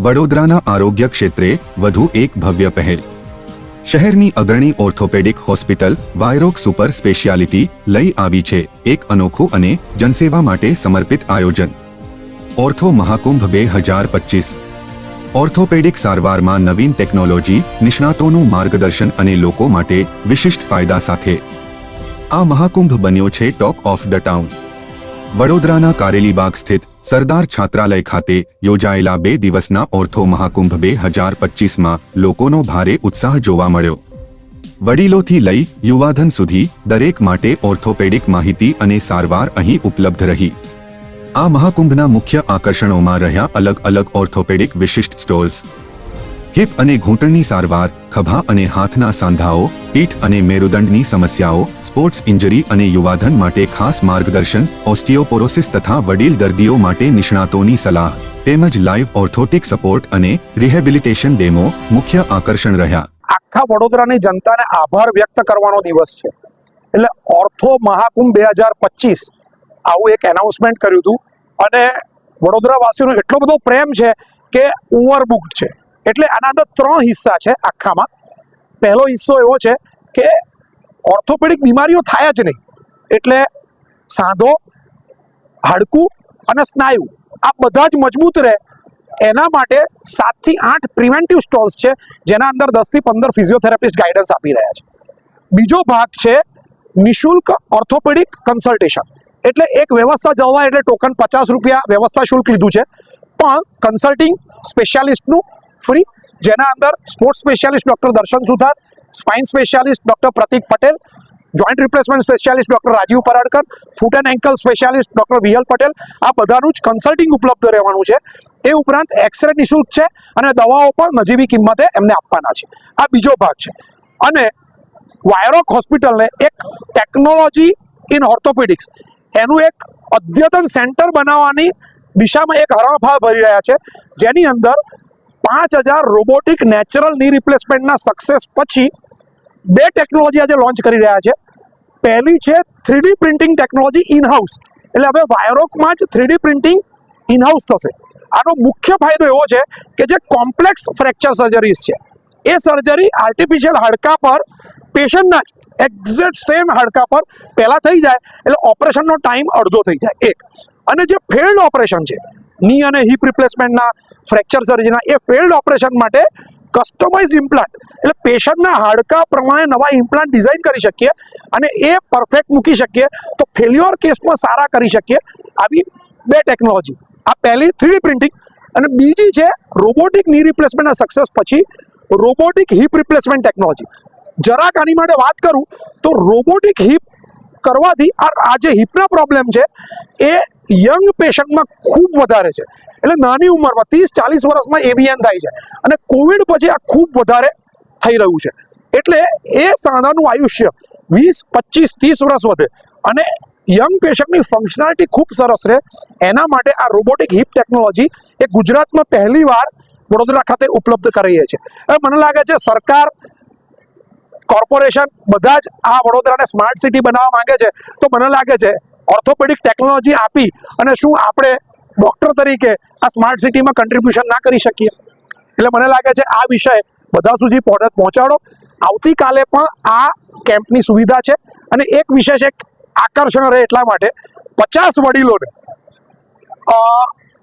વડોદરાના આરોગ્ય ક્ષેત્રે વધુ એક ભવ્ય પહેલ। શહેરની અગ્રણી ઓર્થોપેડિક હોસ્પિટલ વાયરોક સુપર સ્પેશિયાલિટી લઈ આવી છે એક અનોખું અને જનસેવા માટે સમર્પિત આયોજન। ઓર્થો મહાકુંભ 2025। ઓર્થોપેડિક સારવારમાં નવીન ટેકનોલોજી, નિષ્ણાતોનું માર્ગદર્શન અને લોકો માટે વિશિષ્ટ ફાયદા સાથે આ મહાકુંભ બન્યો છે ટોક ઓફ ધ ટાઉન। વડોદરાના કારેલીબાગ સ્થિત સરદાર છાત્રાલય ખાતે યોજાયેલા 2 દિવસના ઓર્થો મહાકુંભ 2025માં લોકોનો ભારે ઉત્સાહ જોવા મળ્યો। વડીલોથી લઈ યુવાધન સુધી દરેક માટે ઓર્થોપેડિક માહિતી અને સારવાર અહીં ઉપલબ્ધ રહી। આ મહાકુંભના મુખ્ય આકર્ષણોમાં રહ્યા અલગ અલગ ઓર્થોપેડિક વિશિષ્ટ સ્ટોલ્સ, હિપ અને ઘૂંટણની સારવાર, ખભા અને હાથના સાંધાઓ, પીઠ અને મેરુદંડની સમસ્યાઓ, સ્પોર્ટ્સ ઇન્જરી અને યુવાધન માટે ખાસ માર્ગદર્શન, ઓસ્ટિયોપોરોસિસ તથા વડીલ દર્દીઓ માટે નિષ્ણાતોની સલાહ તેમજ લાઈવ ઓર્થોટિક સપોર્ટ અને રિહેબિલિટેશન ડેમો મુખ્ય આકર્ષણ રહ્યા। આખા વડોદરાની જનતાને આભાર વ્યક્ત કરવાનો દિવસ છે, એટલે ઓર્થો મહાકુંભ 2025 આવું એક એનાઉન્સમેન્ટ કર્યું હતું અને વડોદરાવાસીઓનો એટલો બધો પ્રેમ છે કે ઓવરબુક્ડ છે। એટલે આના અંદર 3 હિસ્સા છે આખામાં। પહેલો હિસ્સો એવો છે કે ઓર્થોપેડિક બીમારીઓ થાય જ નહીં, એટલે સાંધો, હાડકું અને સ્નાયુ આ બધા જ મજબૂત રહે એના માટે 7 થી 8 પ્રિવેન્ટિવ સ્ટોલ્સ છે, જેના અંદર 10 થી 15 ફિઝિયોથેરાપિસ્ટ ગાઈડન્સ આપી રહ્યા છે। બીજો ભાગ છે નિઃશુલ્ક ઓર્થોપેડિક કન્સલ્ટેશન, એટલે એક વ્યવસ્થા જવા એટલે ટોકન 50 રૂપિયા વ્યવસ્થા શુલ્ક લીધું છે, પણ કન્સલ્ટિંગ સ્પેશિયાલિસ્ટનું ફ્રી, જેના અંદર sports specialist doctor Darshan Suthar, spine specialist doctor Pratik Patel, joint replacement specialist doctor Rajiv Paradkar, foot and ankle specialist doctor Vihal Patel, આ બધાનું જ કન્સલ્ટિંગ ઉપલબ્ધ રહેવાનું છે। એ ઉપરાંત એક્સરે નિઃશુલ્ક છે અને દવાઓ પણ નજીવી કિંમતે એમને આપવાના છે। આ બીજો ભાગ છે। અને વાયરોક હોસ્પિટલને એક ટેકનોલોજી ઇન ઓર્થોપેડિક્સ એનું એક અદ્યતન સેન્ટર બનાવવાની દિશામાં એક હરણફાળ ભરી રહ્યા છે, જેની અંદર 5000 રોબોટિક નેચરલ ની રિપ્લેસમેન્ટના સક્સેસ પછી 2 ટેકનોલોજી આજે લોન્ચ કરી રહ્યા છે। પહેલી છે 3D printing technology in house, એટલે હવે વાયરોકમાં જ 3D પ્રિન્ટિંગ ઇન હાઉસ થશે। આનો મુખ્ય ફાયદો એવો છે કે જે કોમ્પ્લેક્સ ફ્રેક્ચર સર્જરીઝ છે એ સર્જરી આર્ટિફિશિયલ હાડકા પર પેશન્ટના જ એક્ઝેક્ટ સેમ હાડકા પર પહેલા થઈ જાય, એટલે ઓપરેશનનો ટાઈમ અડધો થઈ જાય એક। અને જે ફેલ્ડ ઓપરેશન છે ની અને હિપ રિપ્લેસમેન્ટના ફ્રેક્ચર સર્જરીના, એ ફેલ્ડ ઓપરેશન માટે કસ્ટમાઇઝ ઇમ્પ્લાન્ટ, એટલે પેશન્ટના હાડકા પ્રમાણે નવા ઇમ્પ્લાન્ટ ડિઝાઇન કરી શકીએ અને એ પરફેક્ટ મૂકી શકીએ તો ફેલ્યોર કેસમાં સારા કરી શકીએ। આવી 2 ટેકનોલોજી, આ પહેલી 3D પ્રિન્ટિંગ અને બીજી છે રોબોટિક ની રિપ્લેસમેન્ટના સક્સેસ પછી રોબોટિક હિપ રિપ્લેસમેન્ટ ટેકનોલોજી। જરાક આની માટે વાત કરું તો રોબોટિક હિપ કરવાથી આ જે હિપના પ્રોબ્લેમ છે એ યંગ પેશન્ટમાં ખૂબ વધારે છે, એટલે નાની ઉંમરમાં 30-40 વર્ષમાં એવીએન થાય છે અને કોવિડ પછી આ ખૂબ વધારે થઈ રહ્યું છે, એટલે એ સાંધાનું આયુષ્ય 20-25-30 વર્ષ વધે અને યંગ પેશન્ટની ફંક્શનાલિટી ખૂબ સરસ રહે, એના માટે આ રોબોટિક હિપ ટેકનોલોજી એ ગુજરાતમાં પહેલીવાર વડોદરા ખાતે ઉપલબ્ધ કરી છે। હવે મને લાગે છે સરકાર, કોર્પોરેશન બધા જ આ વડોદરાને સ્માર્ટ સિટી બનાવવા માંગે છે, તો મને લાગે છે ઓર્થોપેડિક ટેકનોલોજી આપી અને શું આપણે ડોક્ટર તરીકે આ સ્માર્ટ સિટીમાં કન્ટ્રીબ્યુશન ના કરી શકીએ? એટલે મને લાગે છે આ વિષય બધા સુધી પહોંચાડો। આવતીકાલે પણ આ કેમ્પની સુવિધા છે અને એક વિશેષ એક આકર્ષણ રહે એટલા માટે 50 વડીલોને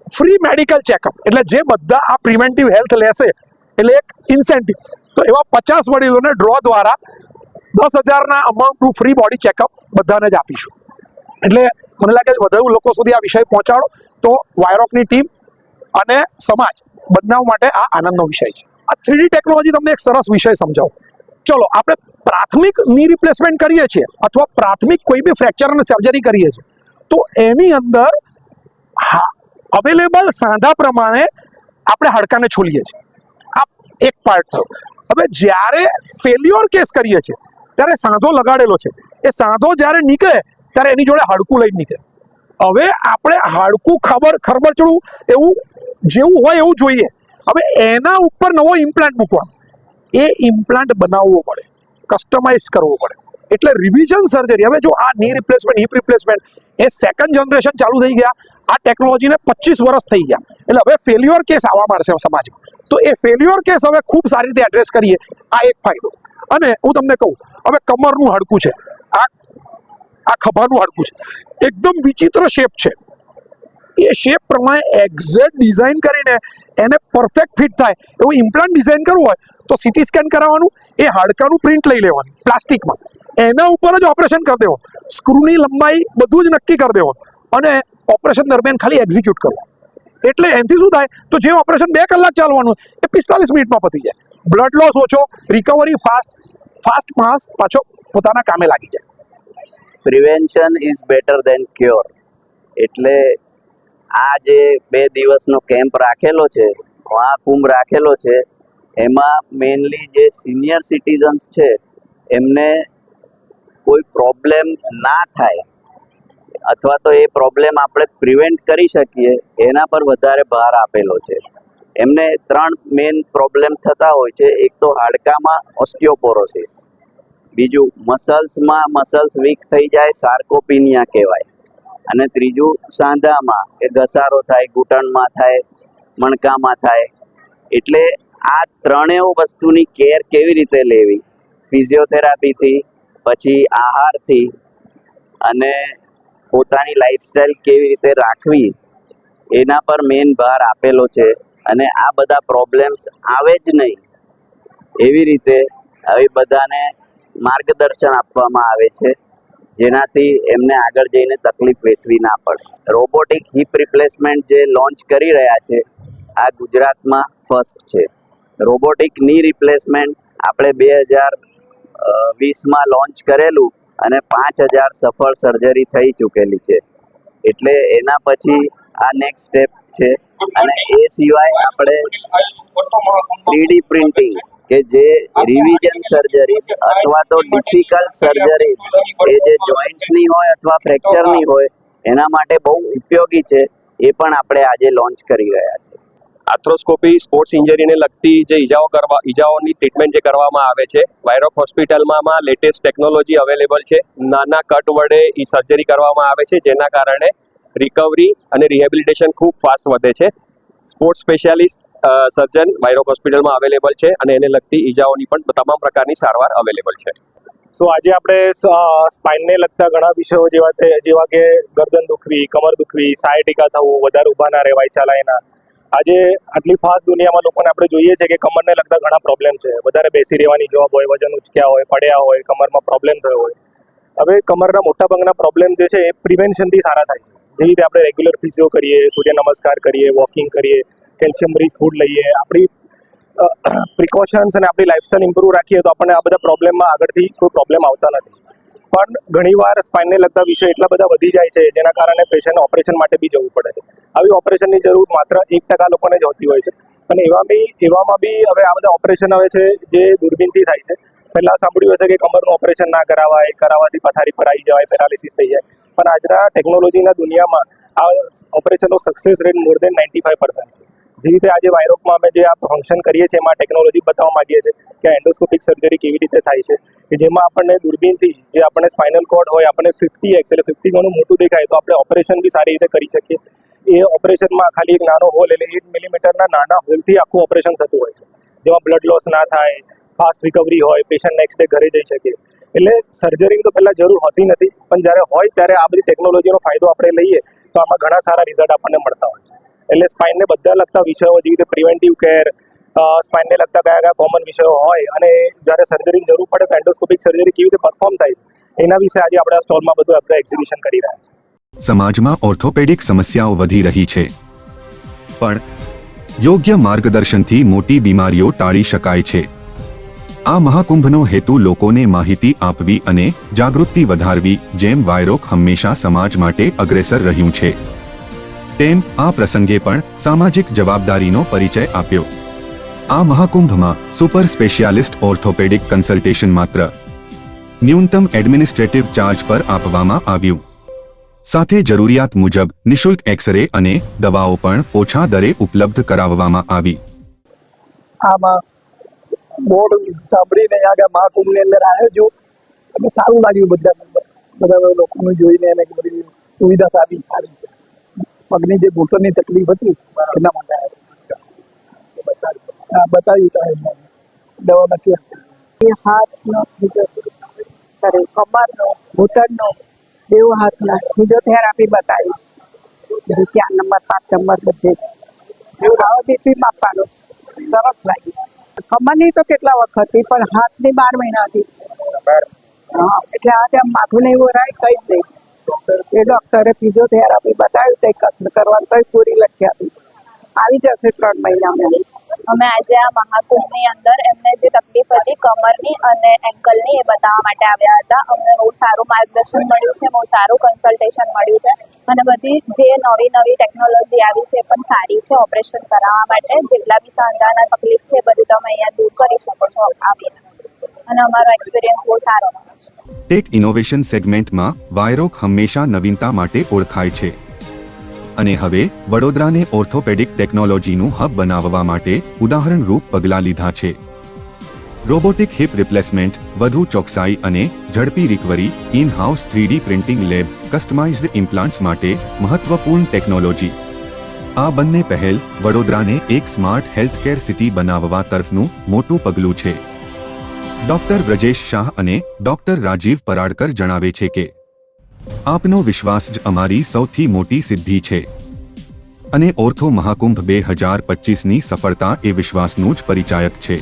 ફ્રી મેડિકલ ચેકઅપ, એટલે જે બધા આ પ્રિવેન્ટિવ હેલ્થ લેશે એટલે એક ઇન્સેન્ટિવ, તો એવા 50 વડીલોને ડ્રો દ્વારા 10,000ના અમાઉન્ટનું ફ્રી બોડી ચેકઅપ બધાને જ આપીશું। એટલે મને લાગે વધુ લોકો સુધી આ વિષય પહોંચાડો તો વાયરોકની ટીમ અને સમાજ બદનાવ માટે આ આનંદનો વિષય છે। આ 3D ટેકનોલોજી તમને એક સરસ વિષય સમજાવું। ચલો, આપણે પ્રાથમિક ની રિપ્લેસમેન્ટ કરીએ છીએ અથવા પ્રાથમિક કોઈ બી ફ્રેક્ચર અને સર્જરી કરીએ છીએ તો એની અંદર અવેલેબલ સાંધા પ્રમાણે આપણે હાડકાને છોલીએ છીએ, આ એક પાર્ટ થયો। હવે જ્યારે ફેલ્યોર કેસ કરીએ છીએ ત્યારે સાંધો લગાડેલો છે, એ સાંધો જ્યારે નીકળે ત્યારે એની જોડે હાડકું લઈને નીકળે। હવે આપણે હાડકું ખરબચડું એવું જેવું હોય એવું જોઈએ, હવે એના ઉપર નવો ઇમ્પ્લાન્ટ મૂકવાનો, એ ઇમ્પ્લાન્ટ બનાવવો પડે, કસ્ટમાઇઝ કરવો પડે। એટલે રિવિઝન સર્જરી, હવે જો આ ની રિપ્લેસમેન્ટ, હિપ રિપ્લેસમેન્ટ એ સેકન્ડ જનરેશન ચાલુ થઈ ગયા, આ ટેકનોલોજીને 25 વર્ષ થઈ ગયા, એટલે હવે ફેલ્યોર કેસ આવવા માંડશે સમાજમાં. તો એ ફેલ્યોર કેસ હવે ખૂબ સારી રીતે એડ્રેસ કરીએ, આ એક ફાયદો. અને હું તમને કહું, હવે કમરનું હાડકું છે, આ ખભાનું હાડકું છે, એકદમ વિચિત્ર શેપ છે. એ શેપ પ્રમાણે એક્ઝેક્ટ ડિઝાઇન કરીને એને પરફેક્ટ ફિટ થાય એવું ઇમ્પ્લાન્ટ ડિઝાઇન કરવું હોય તો સીટી સ્કેન કરાવવાનું, એ હાડકાનું પ્રિન્ટ લઈ લેવાનું પ્લાસ્ટિકમાં, એના ઉપર જ ઓપરેશન કરી દેવાનું, સ્ક્રૂની લંબાઈ બધું જ નક્કી કરી દેવાનું, અને ઓપરેશન દરમિયાન ખાલી એક્ઝિક્યુટ કરવું. એટલે એનાથી શું થાય, તો જે ઓપરેશન 2 કલાક ચાલવાનું એ 45 મિનિટમાં પતી જાય. બ્લડ લોસ ઓછો, રિકવરી ફાસ્ટ માસ પાછો પોતાના કામે લાગી જાય. Prevention is better than cure. એટલે આ જે 2 દિવસનો કેમ્પ રાખેલો છે, મહાકુંભ રાખેલો છે, એમાં મેઇનલી જે સિનિયર સિટીઝન્સ છે એમને કોઈ પ્રોબ્લેમ ના થાય અથવા તો એ પ્રોબ્લેમ આપણે પ્રિવેન્ટ કરી શકીએ એના પર વધારે ભાર આપેલો છે. એમને 3 મેઇન પ્રોબ્લેમ થતા હોય છે. એક તો હાડકામાં ઓસ્ટિયોપોરોસિસ, બીજું મસલ્સ વીક થઈ જાય, સાર્કોપિનિયા કહેવાય, અને ત્રીજું સાંધામાં કે ઘસારો થાય, ઘૂંટણમાં થાય, મણકામાં થાય. એટલે આ 3 વસ્તુની કેર કેવી રીતે લેવી, ફિઝિયોથેરાપીથી, પછી આહારથી, અને પોતાની લાઈફસ્ટાઈલ કેવી રીતે રાખવી, એના પર મેઇન ભાર આપેલો છે. અને આ બધા પ્રોબ્લેમ્સ આવે જ નહીં એવી રીતે આવી બધાને માર્ગદર્શન આપવામાં આવે છે, જેનાથી એમને આગળ જઈને તકલીફ વેઠવી ના પડે. રોબોટિક હિપ રિપ્લેસમેન્ટ જે લોન્ચ કરી રહ્યા છે, આ ગુજરાતમાં ફર્સ્ટ છે. રોબોટિક ની રિપ્લેસમેન્ટ આપણે 2020માં લોન્ચ કરેલું અને 5000 સફળ સર્જરી થઈ ચૂકેલી છે. એટલે એના પછી આ નેક્સ્ટ સ્ટેપ છે. અને એ સિવાય આપણે 3D પ્રિન્ટિંગ કે જે રિવિઝન સર્જરીઝ અથવા તો ડિફિકલ્ટ સર્જરીઝ એ જે જોઈન્ટ્સની હોય અથવા ફ્રેક્ચરની હોય એના માટે બહુ ઉપયોગી છે, એ પણ આપણે આજે લોન્ચ કરી રહ્યા છે. આર્થ્રોસ્કોપી સ્પોર્ટ્સ ઇન્જરીને લગતી જે ઈજાઓની ટ્રીટમેન્ટ જે કરવામાં આવે છે, વાયરોક હોસ્પિટલમાં લેટેસ્ટ ટેકનોલોજી અવેલેબલ છે. નાના કટ વડે એ સર્જરી કરવામાં આવે છે, જેના કારણે રિકવરી અને રિહેબિલિટેશન ખૂબ ફાસ્ટ વધે છે. સ્પોર્ટ્સ સ્પેશિયાલિસ્ટ સર્જન વાયરોક હોસ્પિટલમાં અવેલેબલ છે અને એને લગતી ઈજાઓની પણ તમામ પ્રકારની સારવાર અવેલેબલ છે. સો આજે આપણે સ્પાઇનને લગતા ઘણા વિષયો જેવા કે ગરદન દુખવી, કમર દુખવી, સાયટિકા થવું, વધારે ઊભા ના રહેવાય, ચાલાયના. આજે આટલી ફાસ્ટ દુનિયામાં લોકોને આપણે જોઈએ છે કે કમરને લગતા ઘણા પ્રોબ્લેમ છે. વધારે બેસી રહેવાની જોબ હોય, વજન ઉચક્યા હોય, પડ્યા હોય, કમરમાં પ્રોબ્લેમ થયો હોય. હવે કમરના મોટાભાગના પ્રોબ્લેમ જે છે એ પ્રિવેન્શનથી સારા થાય છે. જેવી રીતે આપણે રેગ્યુલર ફિઝિયો કરીએ, સૂર્ય નમસ્કાર કરીએ, વોકિંગ કરીએ, કેલ્શિયમ રીચ ફૂડ લઈએ, આપણી પ્રિકોશન્સ અને આપણી લાઈફસ્ટાઈલ ઇમ્પ્રૂવ રાખીએ તો આપણને આ બધા પ્રોબ્લેમમાં આગળથી કોઈ પ્રોબ્લેમ આવતા નથી. પણ ઘણીવાર સ્પાઇનને લગતા વિષયો એટલા બધા વધી જાય છે જેના કારણે પેશન્ટને ઓપરેશન માટે બી જવું પડે છે. આવી ઓપરેશનની જરૂર માત્ર 1% લોકોને જ હોતી હોય છે. પણ એવામાં બી હવે આ બધા ઓપરેશન આવે છે જે દૂરબીનથી થાય છે. પહેલાં સાંભળ્યું હશે કે કમરનું ઓપરેશન ના કરાવવાથી પથારી પર આવી જવાય, પેરાલિસિસ થઈ જાય. પણ આજના ટેકનોલોજીના દુનિયામાં આ ઓપરેશનનો સક્સેસ રેટ મોર દેન 95% છે. જે રીતે આજે વાયરોકમાં અમે જે આ ફંક્શન કરીએ છીએ એમાં ટેકનોલોજી બતાવવા માંગીએ છીએ કે એન્ડોસ્કોપિક સર્જરી કેવી રીતે થાય છે, કે જેમાં આપણને દૂરબીનથી જે આપણને સ્પાઇનલ કોર્ડ હોય આપણને 50x એટલે 50 ગણું મોટું દેખાય તો આપણે ઓપરેશન બી સારી રીતે કરી શકીએ. એ ઓપરેશનમાં ખાલી એક નાનો હોલ એટલે 8 મિલીમીટરના નાના હોલથી આખું ઓપરેશન થતું હોય છે, જેમાં બ્લડ લોસ ના થાય, ફાસ્ટ રિકવરી હોય, પેશન્ટ નેક્સ્ટ ડે ઘરે જઈ શકે. એટલે સર્જરીની તો પહેલાં જરૂર હોતી નથી, પણ જ્યારે હોય ત્યારે આ બધી ટેકનોલોજીનો ફાયદો આપણે લઈએ તો આમાં ઘણા સારા રિઝલ્ટ આપણને મળતા હોય છે. એટલે સ્પાઇનને બધા લગતા વિષયો જેવી રીતે પ્રિવેન્ટિવ કેર, સ્પાઇનને લગતા કયા કોમન વિષયો હોય અને જ્યારે સર્જરીની જરૂર પડે તો એન્ડોસ્કોપિક સર્જરી કેવી રીતે પરફોર્મ થાય છે એના વિશે આજે આપણે આ સ્ટોલમાં બધું આપણે એક્ઝિબિશન કરી રહ્યા છીએ. સમાજમાં ઓર્થોપેડિક સમસ્યાઓ વધી રહી છે, પણ યોગ્ય માર્ગદર્શનથી મોટી બીમારીઓ ટાળી શકાય છે. આ મહાકુંભનો હેતુ લોકોને માહિતી આપવી અને જાગૃતિ વધારવી, જેમ વાયરોક હંમેશા સમાજ માટે અગ્રેસર રહ્યું છે, તેમ આ પ્રસંગે પણ સામાજિક જવાબદારીનો પરિચય આપ્યો. આ મહાકુંભમાં સુપર સ્પેશિયાલિસ્ટ ઓર્થોપેડિક કન્સલ્ટેશન માત્ર ન્યૂનતમ એડમિનિસ્ટ્રેટિવ ચાર્જ પર આપવામાં આવ્યું. સાથે જરૂરિયાત મુજબ નિઃશુલ્ક એક્સ-રે અને દવાઓ પણ ઓછા દરે ઉપલબ્ધ કરાવવામાં આવી. આમાં બોર્ડ સાંભળીને આગળ મહાકુંભની અંદર આવ્યો છું. એટલે સારું લાગ્યું બધા લોકોને જોઈને એને કે બધી સુવિધા સારી છે. પગની જે ઘૂંટણની તકલીફ હતી એના માટે બતાવ્યું સાહેબને, દવા નથી આપી. હાથનો ફિઝિયોથેરાપી, કમરનો, ઘૂંટણનો, બેઉ હાથના ફિઝિયોથેરાપી બતાવી. બધું 4 નંબર 5 નંબર બધે આવા બીપી માપવાનું સરસ લાગ્યું. કમરની તો કેટલા વખતથી, પણ હાથની 12 મહિનાથી. હા, એટલે આ ત્યાં માથું ને એવું રાય કઈ જ નહીં. એ ડૉક્ટરે ફિઝિયોથેરાપી બતાવ્યું, તે કસરત કરવાનું કઈ પૂરી લખી આપી. આવી જશે 3 મહિનામાં. અમે આજે આ મહાકુંભની અંદર એમને જે તકલીફ હતી કમરની અને એન્કલની એ બતાવવા માટે આવ્યા હતા. અમને બહુ સારું માર્ગદર્શન મળ્યું છે, બહુ સારું કન્સલ્ટેશન મળ્યું છે અને બધી જે નવી ટેકનોલોજી આવી છે એ પણ સારી છે ઓપરેશન કરાવવા માટે. જેટલા બી સાંધાના તકલીફ છે એ બધી તમે અહીંયા દૂર કરી શકો છો આવીને, અને અમારો એક્સપિરિયન્સ બહુ સારો રહ્યો છે. ટેક ઇનોવેશન સેગમેન્ટમાં વાયરોક હંમેશા નવીનતા માટે ઓળખાય છે અને હવે વડોદરાને ઓર્થોપેડિક ટેકનોલોજીનું હબ બનાવવા માટે ઉદાહરણરૂપ પગલાં લીધા છે. રોબોટિક હિપ રિપ્લેસમેન્ટ, વધુ ચોકસાઈ અને ઝડપી recovery, in house 3D printing lab, customised implants માટે મહત્વપૂર્ણ ટેકનોલોજી. આ બંને પહેલ વડોદરાને એક સ્માર્ટ હેલ્થકેર સિટી બનાવવા તરફનું મોટું પગલું છે. ડોક્ટર બ્રજેશ શાહ અને ડોક્ટર રાજીવ પરાડકર જણાવે છે કે આપનો વિશ્વાસ જ અમારી સૌથી મોટી સિદ્ધિ છે અને ઓર્થો મહાકુંભ 2025ની સફળતા એ વિશ્વાસનું જ પરિચાયક છે.